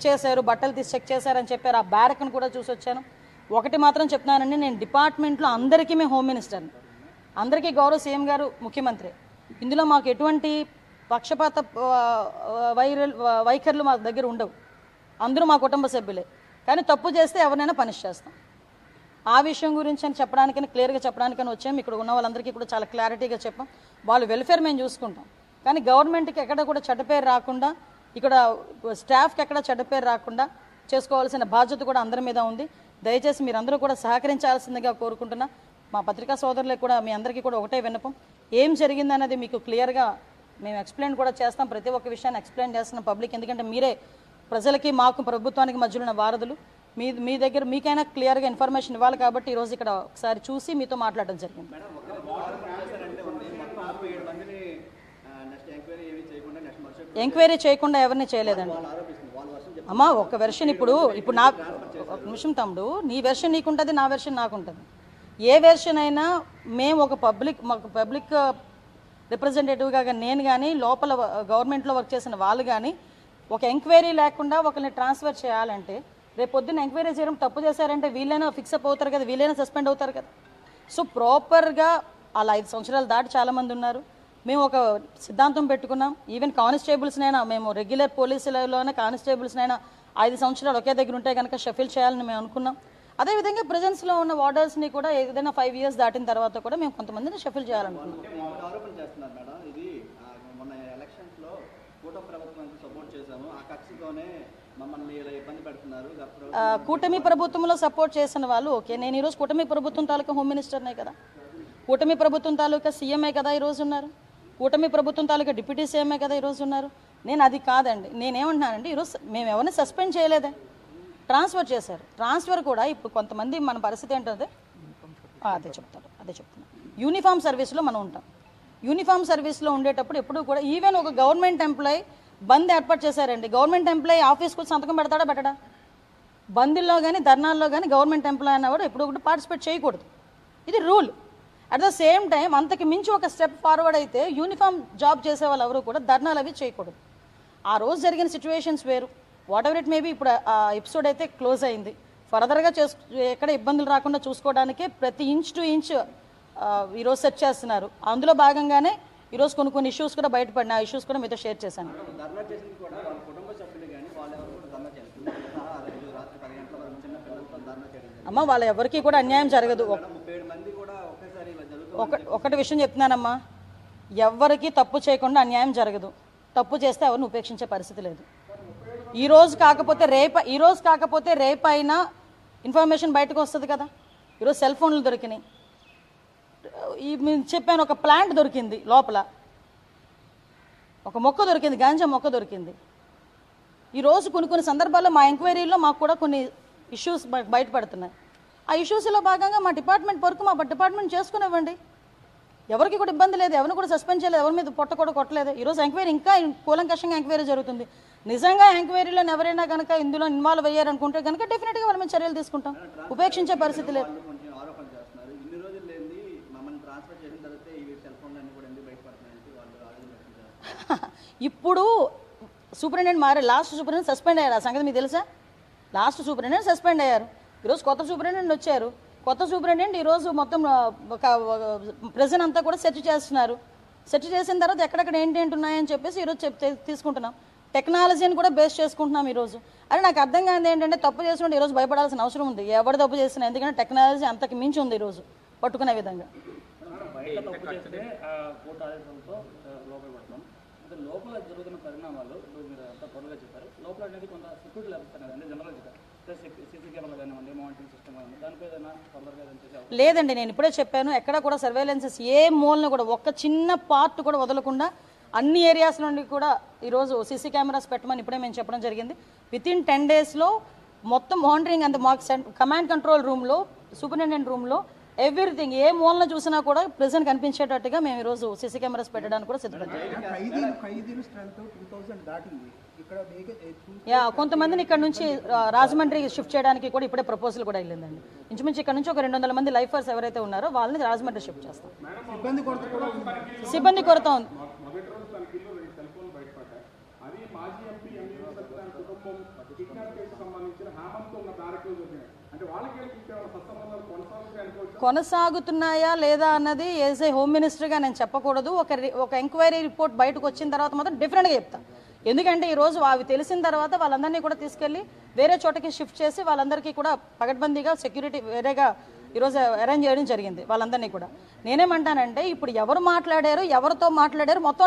చేశారు, బట్టలు తీసి చెక్ చేశారని చెప్పారు. ఆ బ్యారక్ను కూడా చూసి వచ్చాను. ఒకటి మాత్రం చెప్తున్నానండి, నేను డిపార్ట్మెంట్లో అందరికీ మేము హోమ్ మినిస్టర్ని, అందరికీ గౌరవ సీఎం గారు ముఖ్యమంత్రి. ఇందులో మాకు ఎటువంటి పక్షపాత వైఖరులు మా దగ్గర ఉండవు. అందరూ మా కుటుంబ సభ్యులే. కానీ తప్పు చేస్తే ఎవరినైనా పనిష్ చేస్తాం. ఆ విషయం గురించి అని చెప్పడానికని, క్లియర్గా చెప్పడానికని వచ్చాము. ఇక్కడ ఉన్న వాళ్ళందరికీ కూడా చాలా క్లారిటీగా చెప్పాం. వాళ్ళ వెల్ఫేర్ మేము చూసుకుంటాం. కానీ గవర్నమెంట్కి ఎక్కడ కూడా చెడ్డ పేరు రాకుండా, ఇక్కడ స్టాఫ్కి ఎక్కడ చెడ్డ పేరు రాకుండా చేసుకోవాల్సిన బాధ్యత కూడా అందరి మీద ఉంది. దయచేసి మీరందరూ కూడా సహకరించాల్సిందిగా కోరుకుంటున్నా. మా పత్రికా సోదరులకు కూడా మీ అందరికీ కూడా ఒకటే విన్నపం, ఏం జరిగిందన్నది మీకు క్లియర్గా మేము ఎక్స్ప్లెయిన్ కూడా చేస్తాం. ప్రతి ఒక్క విషయాన్ని ఎక్స్ప్లెయిన్ చేస్తున్నాం పబ్లిక్, ఎందుకంటే మీరే ప్రజలకి మాకు ప్రభుత్వానికి మధ్యలో ఉన్న వారధులు. మీ దగ్గర మీకైనా క్లియర్గా ఇన్ఫర్మేషన్ ఇవ్వాలి కాబట్టి ఈరోజు ఇక్కడ ఒకసారి చూసి మీతో మాట్లాడడం జరిగింది. ఎంక్వైరీ చేయకుండా ఎవరిని చేయలేదండి అమ్మా. ఒక వెర్షన్ ఇప్పుడు నా ఒక నిమిషం తమ్ముడు, నీ వెర్షన్ నీకుంటుంది, నా వెర్షన్ నాకుంటుంది. ఏ వెర్షన్ అయినా మేము ఒక పబ్లిక్ రిప్రజెంటేటివ్గా నేను కానీ, లోపల గవర్నమెంట్లో వర్క్ చేసిన వాళ్ళు కానీ, ఒక ఎంక్వైరీ లేకుండా ఒకరిని ట్రాన్స్ఫర్ చేయాలంటే, రేపు పొద్దున్న ఎంక్వైరీ చేయడం తప్పు చేశారంటే వీళ్ళైనా ఫిక్స్ అప్ అవుతారు కదా, వీళ్ళైనా సస్పెండ్ అవుతారు కదా. సో ప్రాపర్గా అలా 5 సంవత్సరాలు దాటి చాలామంది ఉన్నారు. మేము ఒక సిద్ధాంతం పెట్టుకున్నాం. ఈవెన్ కానిస్టేబుల్స్నైనా, మేము రెగ్యులర్ పోలీసులలోనే కానిస్టేబుల్స్నైనా 5 సంవత్సరాలు ఒకే దగ్గర ఉంటే కనుక షఫిల్ చేయాలని మేము అనుకున్నాం. అదేవిధంగా ప్రెజెన్స్లో ఉన్న వార్డర్స్ని కూడా ఏదైనా 5 years దాటిన తర్వాత కూడా మేము కొంతమందిని షఫిల్ చేయాలనుకున్నాం. కూటమి ప్రభుత్వంలో సపోర్ట్ చేసిన వాళ్ళు ఓకే. నేను ఈరోజు కూటమి ప్రభుత్వం తాలూకా హోమ్ మినిస్టర్నే కదా, కూటమి ప్రభుత్వం తాలూకా సీఎంఏ కదా ఈరోజు ఉన్నారు, కూటమి ప్రభుత్వం తాలూకా డిప్యూటీ సీఎంఏ కదా ఈరోజు ఉన్నారు. నేను అది కాదండి, నేనేమంటున్నానండి, ఈరోజు మేము ఎవరిని సస్పెండ్ చేయలేదే, ట్రాన్స్ఫర్ చేశారు. ట్రాన్స్ఫర్ కూడా ఇప్పుడు కొంతమంది మన పరిస్థితి ఏంటంటే అదే చెప్తాను. యూనిఫామ్ సర్వీస్లో మనం ఉంటాం. యూనిఫామ్ సర్వీస్లో ఉండేటప్పుడు ఎప్పుడు కూడా ఈవెన్ ఒక గవర్నమెంట్ ఎంప్లాయీ బంద్ ఏర్పాటు చేశారండి. గవర్నమెంట్ ఎంప్లాయీ ఆఫీస్కి వచ్చి సంతకం పెడతాడా పెట్టడా? బందీల్లో కానీ ధర్నాల్లో కానీ గవర్నమెంట్ ఎంప్లాయీ అన్నవాడు ఎప్పుడు కూడా పార్టిసిపేట్ చేయకూడదు. ఇది rule. At the same time అంతకు మించి ఒక స్టెప్ ఫార్వర్డ్ అయితే యూనిఫామ్ జాబ్ చేసే వాళ్ళు ఎవరు కూడా ధర్నాలు అవి చేయకూడదు. ఆ రోజు జరిగిన సిచ్యువేషన్స్ వేరు. వాట్ ఎవర్ ఇట్ మేబీ, ఇప్పుడు ఆ ఎపిసోడ్ అయితే క్లోజ్ అయింది. ఫర్దర్గా ఎక్కడ ఇబ్బందులు రాకుండా చూసుకోవడానికే ప్రతి ఇంచ్ టు ఇంచ్ ఈరోజు సెర్చ్ చేస్తున్నారు. అందులో భాగంగానే ఈరోజు కొన్ని ఇష్యూస్ కూడా బయటపడిన, ఆ ఇష్యూస్ కూడా మీతో షేర్ చేశాను. అమ్మ, వాళ్ళ ఎవరికి కూడా అన్యాయం జరగదు. ఒకటి విషయం చెప్తున్నానమ్మా, ఎవరికి తప్పు చేయకుండా అన్యాయం జరగదు. తప్పు చేస్తే ఎవరిని ఉపేక్షించే పరిస్థితి లేదు. ఈరోజు కాకపోతే రేపైనా ఇన్ఫర్మేషన్ బయటకు వస్తుంది కదా. ఈరోజు సెల్ ఫోన్లు దొరికినాయి. చెప్పాను, ఒక ప్లాంట్ దొరికింది, లోపల ఒక మొక్క దొరికింది, గాంజా మొక్క దొరికింది. ఈరోజు కొన్ని సందర్భాల్లో మా ఎంక్వైరీలో మాకు కూడా కొన్ని ఇష్యూస్ బయటపడుతున్నాయి. ఆ ఇష్యూస్లో భాగంగా మా డిపార్ట్మెంట్ వరకు మా డిపార్ట్మెంట్ చేసుకునివ్వండి. ఎవరికి కూడా ఇబ్బంది లేదు, ఎవరిని కూడా సస్పెండ్ చేయలేదు, ఎవరి మీద పొట్ట కూడా కొట్టలేదు. ఈరోజు ఎంక్వైరీ ఇంకా కూలంకషంగా ఎంక్వైరీ జరుగుతుంది. నిజంగా ఎంక్వైరీలో ఎవరైనా కనుక ఇందులో ఇన్వాల్వ్ అయ్యారనుకుంటే కనుక డెఫినెట్గా వాళ్ళ మీద చర్యలు తీసుకుంటాం. ఉపేక్షించే పరిస్థితి లేదు. ఇప్పుడు సూపరింటెండెంట్ మారారు, లాస్ట్ సూపరింటెండెంట్ సస్పెండ్ అయ్యారు. ఆ సంగతి మీకు తెలుసా? లాస్ట్ సూపరింటెండెంట్ సస్పెండ్ అయ్యారు. ఈరోజు కొత్త సూపరింటెండెంట్ వచ్చారు. కొత్త సూపరింటెండెంట్ ఈరోజు మొత్తం ప్రెజెంట్ అంతా కూడా సెర్చ్ చేస్తున్నారు. సెర్చ్ చేసిన తర్వాత ఎక్కడెక్కడ ఏంటి ఉన్నాయని చెప్పేసి ఈరోజు తీసుకుంటున్నాం. టెక్నాలజీని కూడా బేస్ చేసుకుంటున్నాం ఈరోజు. అరే నాకు అర్థం కాదు ఏంటంటే, తప్పు చేసినట్టు ఈరోజు భయపడాల్సిన అవసరం ఉంది. ఎవరు తప్పు చేసినా, ఎందుకంటే టెక్నాలజీ అంతకు మించి ఉంది ఈరోజు పట్టుకునే విధంగా. లోపల జరుగుతున్న పరిణామాలు మీరు అంతా త్వరగా చెప్పారు. లోపల అనేది కొంత సెక్యూరిటీ లభిస్తారు కదండి, జనరల్గా సీసీ కెమెరాలు కానివ్వండి, మానిటరింగ్ సిస్టమ్ కానివ్వండి, దానిపై ఏదైనా ఫర్దర్గా లేదండి. నేను ఇప్పుడే చెప్పాను, ఎక్కడ కూడా సర్వేలెన్సెస్ ఏ మూలన కూడా ఒక్క చిన్న పార్ట్ కూడా వదలకుండా అన్ని ఏరియాస్ నుండి కూడా ఈరోజు సీసీ కెమెరాస్ పెట్టమని ఇప్పుడే మేము చెప్పడం జరిగింది. వితిన్ 10 daysలో మొత్తం మానిటరింగ్ అంత మాకు కమాండ్ కంట్రోల్ రూమ్లో, సూపరింటెండెంట్ రూమ్లో ఎవ్రీథింగ్ ఏ మూలన చూసినా కూడా ప్రెజెంట్ కనిపించేటట్టుగా మేము ఈరోజు సీసీ కెమెరాస్ పెట్టడానికి కూడా సిద్ధపడ్డాం. కొంతమందిని ఇక్కడ నుంచి రాజమండ్రి షిఫ్ట్ చేయడానికి కూడా ఇప్పుడే ప్రపోజల్ కూడా వెళ్ళిందండి. ఇంచుమించు ఇక్కడ నుంచి ఒక 200 మంది లైఫర్స్ ఎవరైతే ఉన్నారో వాళ్ళని రాజమండ్రి షిఫ్ట్ చేస్తాం. సిబ్బంది కొరత ఉంది. కిడ్నాప్ కేసు సంబంధించిన హామంతో ఉన్న బ్యారక్లు జరిగినాయి అంటే వాళ్ళకి సత్సంబంధాలు కొనసాగుతాయి అనుకోవచ్చు. కొనసాగుతున్నాయా లేదా అన్నది యాజ్ ఏ హోమ్ మినిస్టర్గా నేను చెప్పకూడదు. ఒక ఎంక్వైరీ రిపోర్ట్ బయటకు వచ్చిన తర్వాత మాత్రం డిఫరెంట్గా చెప్తా. ఎందుకంటే ఈరోజు అవి తెలిసిన తర్వాత వాళ్ళందరినీ కూడా తీసుకెళ్ళి వేరే చోటకి షిఫ్ట్ చేసి వాళ్ళందరికీ కూడా పగడ్బందీగా సెక్యూరిటీ వేరేగా ఈరోజు అరేంజ్ చేయడం జరిగింది వాళ్ళందరినీ కూడా. నేనేమంటానంటే ఇప్పుడు ఎవరు మాట్లాడారు, ఎవరితో మాట్లాడారు మొత్తం